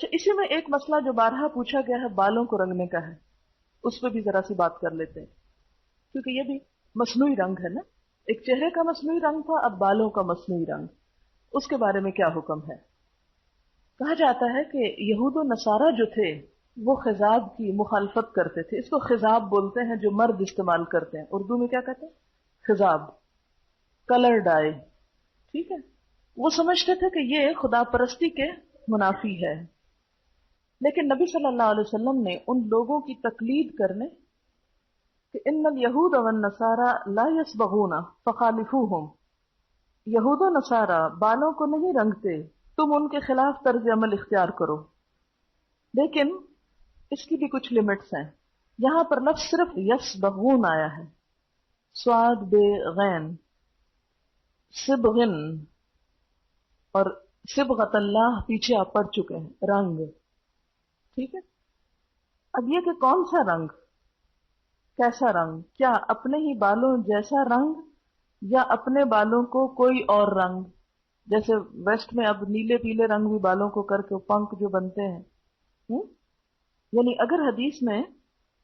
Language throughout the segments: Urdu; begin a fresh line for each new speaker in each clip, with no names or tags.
اچھا، اسی میں ایک مسئلہ جو بارہا پوچھا گیا ہے بالوں کو رنگنے کا ہے، اس پہ بھی ذرا سی بات کر لیتے ہیں، کیونکہ یہ بھی مصنوعی رنگ ہے نا. ایک چہرے کا مصنوعی رنگ تھا، اب بالوں کا مصنوعی رنگ، اس کے بارے میں کیا حکم ہے؟ کہا جاتا ہے کہ یہود و نصارہ جو تھے وہ خضاب کی مخالفت کرتے تھے. اس کو خضاب بولتے ہیں جو مرد استعمال کرتے ہیں. اردو میں کیا کہتے ہیں؟ خضاب، کلر ڈائی. ٹھیک ہے، وہ سمجھتے تھے کہ یہ خدا پرستی کے منافی ہے. لیکن نبی صلی اللہ علیہ وسلم نے ان لوگوں کی تقلید کرنے کہ ان الیہود والنصارى لا یصبغون فخالفوہم، یہود و نصارہ بالوں کو نہیں رنگتے، تم ان کے خلاف طرز عمل اختیار کرو. لیکن اس کی بھی کچھ لمٹس ہیں. یہاں پر لفظ صرف یصبغون آیا ہے، صاد بے غین، صبغن، اور صبغت اللہ پیچھے آپ پڑھ چکے ہیں، رنگ. ٹھیک ہے، اب یہ کہ کون سا رنگ، کیسا رنگ، کیا اپنے ہی بالوں جیسا رنگ یا اپنے بالوں کو کوئی اور رنگ، جیسے ویسٹ میں اب نیلے پیلے رنگ بھی بالوں کو کر کے پنک جو بنتے ہیں. یعنی اگر حدیث میں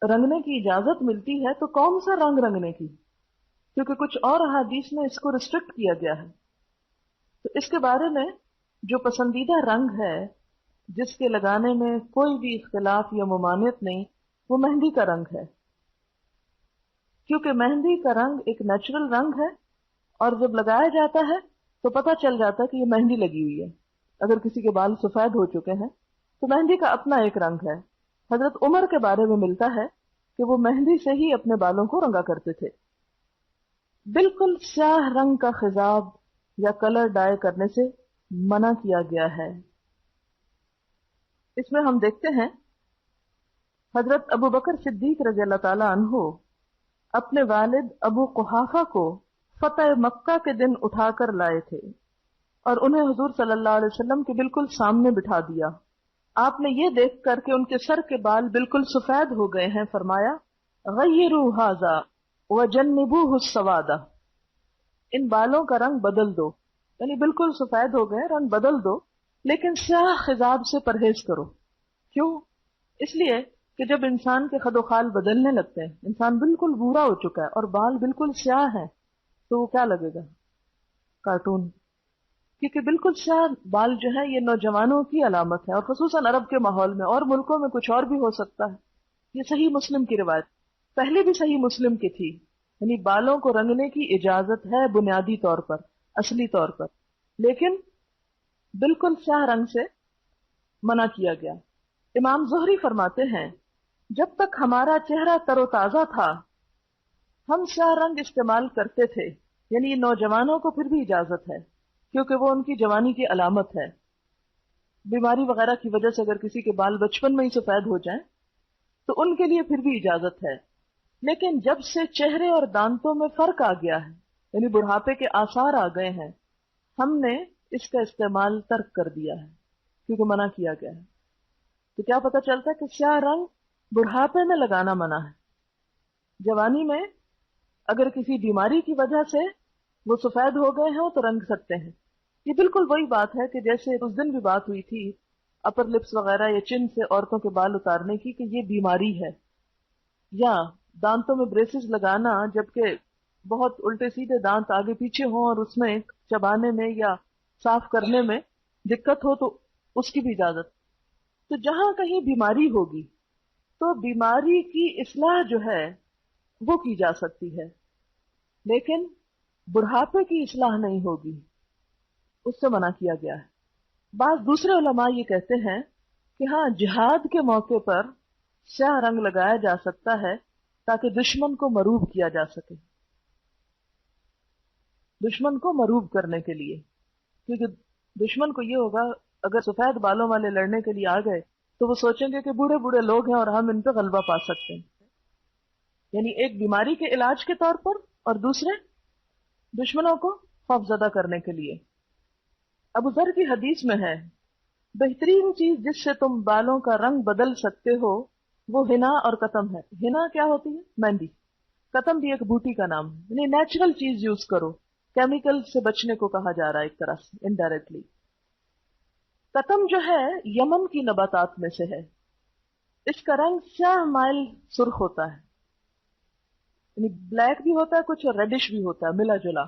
رنگنے کی اجازت ملتی ہے تو کون سا رنگ رنگنے کی، کیونکہ کچھ اور حدیث میں اس کو ریسٹرکٹ کیا گیا ہے. تو اس کے بارے میں جو پسندیدہ رنگ ہے جس کے لگانے میں کوئی بھی اختلاف یا ممانعت نہیں، وہ مہندی کا رنگ ہے. کیونکہ مہندی کا رنگ ایک نیچرل رنگ ہے، اور جب لگایا جاتا ہے تو پتہ چل جاتا ہے کہ یہ مہندی لگی ہوئی ہے. اگر کسی کے بال سفید ہو چکے ہیں تو مہندی کا اپنا ایک رنگ ہے. حضرت عمر کے بارے میں ملتا ہے کہ وہ مہندی سے ہی اپنے بالوں کو رنگا کرتے تھے. بالکل سیاہ رنگ کا خضاب یا کلر ڈائی کرنے سے منع کیا گیا ہے. اس میں ہم دیکھتے ہیں حضرت ابو بکر صدیق رضی اللہ تعالی عنہ اپنے والد ابو قحافہ کو فتح مکہ کے دن اٹھا کر لائے تھے اور انہیں حضور صلی اللہ علیہ وسلم کے بالکل سامنے بٹھا دیا. آپ نے یہ دیکھ کر کہ ان کے سر کے بال بالکل سفید ہو گئے ہیں فرمایا غیروا ھذا وجنبوہ السواد، ان بالوں کا رنگ بدل دو، یعنی بالکل سفید ہو گئے، رنگ بدل دو، لیکن سیاہ خضاب سے پرہیز کرو. کیوں؟ اس لیے کہ جب انسان کے خد و خال بدلنے لگتے ہیں، انسان بالکل بھورا ہو چکا ہے اور بال بالکل سیاہ ہیں، تو وہ کیا لگے گا؟ کارٹون. کیونکہ بالکل سیاہ بال جو ہے یہ نوجوانوں کی علامت ہے، اور خصوصاً عرب کے ماحول میں، اور ملکوں میں کچھ اور بھی ہو سکتا ہے. یہ صحیح مسلم کی روایت پہلے بھی صحیح مسلم کی تھی، یعنی بالوں کو رنگنے کی اجازت ہے بنیادی طور پر، اصلی طور پر، لیکن بالکل سیاہ رنگ سے منع کیا گیا. امام زہری فرماتے ہیں جب تک ہمارا چہرہ تر و تازہ تھا ہم سیاہ رنگ استعمال کرتے تھے، یعنی نوجوانوں کو پھر بھی اجازت ہے کیونکہ وہ ان کی جوانی کی علامت ہے. بیماری وغیرہ کی وجہ سے اگر کسی کے بال بچپن میں ہی سفید ہو جائیں تو ان کے لیے پھر بھی اجازت ہے. لیکن جب سے چہرے اور دانتوں میں فرق آ گیا ہے، یعنی بڑھاپے کے آثار آ گئے ہیں، ہم نے اس کا استعمال ترک کر دیا ہے کیونکہ منع کیا گیا ہے. تو کیا پتہ چلتا ہے کہ سیاہ رنگ بڑھاپے میں لگانا منع ہے. جوانی میں اگر کسی بیماری کی وجہ سے وہ سفید ہو گئے ہیں تو رنگ سکتے ہیں. یہ بالکل وہی بات ہے کہ جیسے اس دن بھی بات ہوئی تھی اپر لپس وغیرہ یا چن سے عورتوں کے بال اتارنے کی، کہ یہ بیماری ہے، یا دانتوں میں بریسز لگانا جبکہ بہت الٹے سیدھے دانت آگے پیچھے ہوں اور اس میں چبانے میں یا صاف کرنے میں دقت ہو تو اس کی بھی اجازت. تو جہاں کہیں بیماری ہوگی تو بیماری کی اصلاح جو ہے وہ کی جا سکتی ہے، لیکن بڑھاپے کی اصلاح نہیں ہوگی، اس سے منع کیا گیا ہے. بعض دوسرے علماء یہ کہتے ہیں کہ ہاں جہاد کے موقع پر سیاہ رنگ لگایا جا سکتا ہے تاکہ دشمن کو مروب کیا جا سکے، دشمن کو مروب کرنے کے لیے. کیونکہ دشمن کو یہ ہوگا اگر سفید بالوں والے لڑنے کے لیے آ گئے تو وہ سوچیں گے کہ بوڑھے بوڑھے لوگ ہیں اور ہم ان پہ غلبہ پا سکتے ہیں، یعنی ایک بیماری کے علاج کے طور پر اور دوسرے دشمنوں کو خوف زدہ کرنے کے لیے. ابو ذر کی حدیث میں ہے بہترین چیز جس سے تم بالوں کا رنگ بدل سکتے ہو وہ ہنا اور قطم ہے. ہنا کیا ہوتی ہے؟ مہندی. قطم بھی ایک بوٹی کا نام ہے، یعنی نیچرل چیز یوز کرو، کیمیکل سے بچنے کو کہا جا رہا ہے ایک طرح سے انڈائریکٹلی. کتم جو ہے یمن کی نباتات میں سے ہے. اس کا رنگ سیاہ مائل سرخ ہوتا ہے، یعنی بلیک بھی ہوتا ہے کچھ اور ریڈش بھی ہوتا ہے ملا جلا.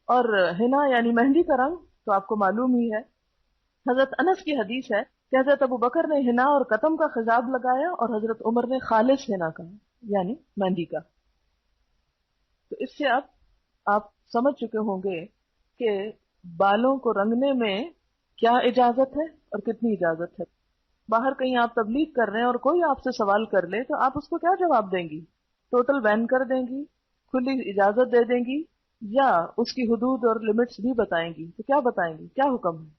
اور ہنا یعنی مہندی کا رنگ تو آپ کو معلوم ہی ہے. حضرت انس کی حدیث ہے کہ حضرت ابو بکر نے ہنا اور قتم کا خضاب لگایا اور حضرت عمر نے خالص ہنا کا یعنی مہندی کا. تو اس سے اب آپ سمجھ چکے ہوں گے کہ بالوں کو رنگنے میں کیا اجازت ہے اور کتنی اجازت ہے. باہر کہیں آپ تبلیغ کر رہے ہیں اور کوئی آپ سے سوال کر لے تو آپ اس کو کیا جواب دیں گی؟ ٹوٹل بین کر دیں گی، کھلی اجازت دے دیں گی، یا اس کی حدود اور لمٹس بھی بتائیں گی؟ تو کیا بتائیں گی، کیا حکم ہے؟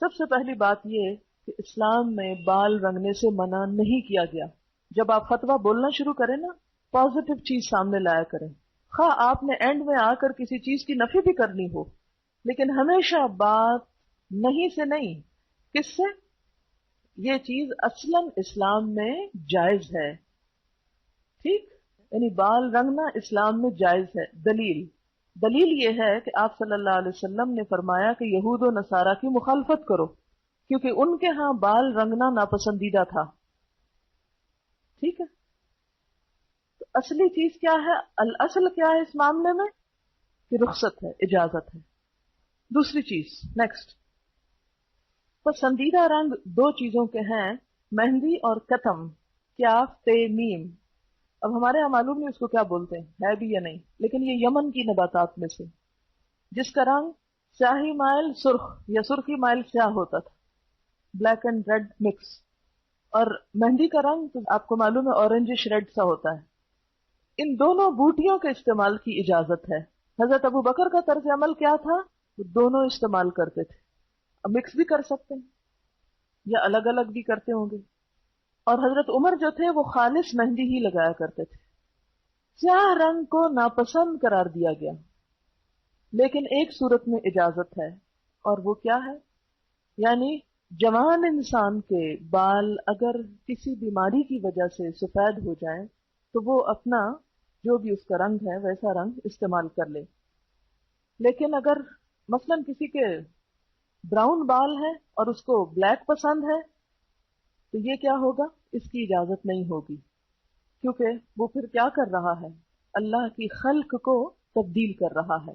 سب سے پہلی بات یہ کہ اسلام میں بال رنگنے سے منع نہیں کیا گیا. جب آپ فتویٰ بولنا شروع کریں نا، پازیٹو چیز سامنے لایا کریں. خواہ آپ نے اینڈ میں آ کر کسی چیز کی نفی بھی کرنی ہو، لیکن ہمیشہ بات نہیں سے نہیں، کس سے؟ یہ چیز اصلاً اسلام میں جائز ہے. ٹھیک، یعنی بال رنگنا اسلام میں جائز ہے. دلیل یہ ہے کہ آپ صلی اللہ علیہ وسلم نے فرمایا کہ یہود و نصارہ کی مخالفت کرو، کیونکہ ان کے ہاں بال رنگنا ناپسندیدہ تھا. ٹھیک ہے، تو اصلی چیز کیا ہے، الاصل کیا ہے اس معاملے میں؟ کہ رخصت ہے، اجازت ہے. دوسری چیز نیکسٹ، پسندیدہ رنگ دو چیزوں کے ہیں، مہندی اور کتم، کیاف تے میم. اب ہمارے یہاں معلوم نہیں اس کو کیا بولتے ہیں، ہے بھی یا نہیں، لیکن یہ یمن کی نباتات میں سے جس کا رنگ سیاہی مائل سرخ یا سرخی مائل سیاہ ہوتا تھا، بلیک اینڈ ریڈ مکس. اور مہندی کا رنگ تو آپ کو معلوم ہے اورنجش ریڈ سا ہوتا ہے. ان دونوں بوٹیوں کے استعمال کی اجازت ہے. حضرت ابو بکر کا طرز عمل کیا تھا؟ وہ دونوں استعمال کرتے تھے. اب مکس بھی کر سکتے ہیں یا الگ الگ بھی کرتے ہوں گے. اور حضرت عمر جو تھے وہ خالص مہندی ہی لگایا کرتے تھے. سیاہ رنگ کو ناپسند قرار دیا گیا، لیکن ایک صورت میں اجازت ہے، اور وہ کیا ہے؟ یعنی جوان انسان کے بال اگر کسی بیماری کی وجہ سے سفید ہو جائیں تو وہ اپنا جو بھی اس کا رنگ ہے ویسا رنگ استعمال کر لے. لیکن اگر مثلا کسی کے براؤن بال ہے اور اس کو بلیک پسند ہے تو یہ کیا ہوگا؟ اس کی اجازت نہیں ہوگی، کیونکہ وہ پھر کیا کر رہا ہے؟ اللہ کی خلق کو تبدیل کر رہا ہے.